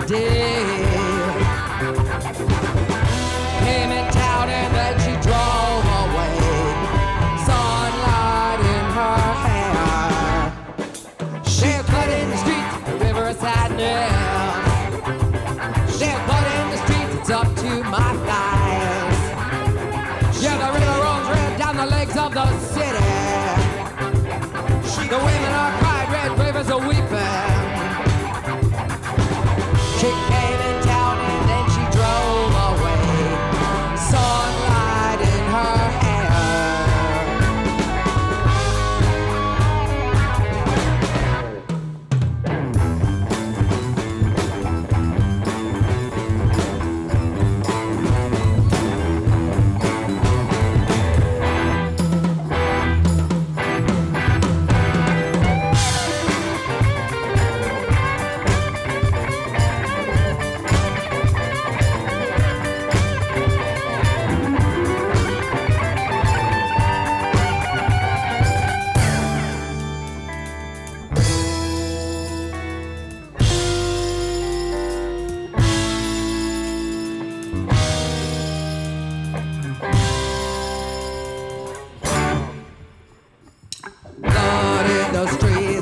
day. Came in town and then she drove away. Sunlight in her hair. She put in the streets, the river of sadness. She put in the streets, it's up to my thighs. Yeah, the river rolls red down the legs of the city. The women are crying, red rivers are weeping. She came in town and then she drove away. Sunlight in her hair.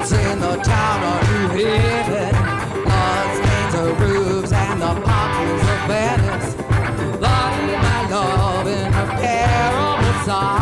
In the town of New Haven, blood stains the roofs and the populace of Venice. Blood in my love in a terrible song.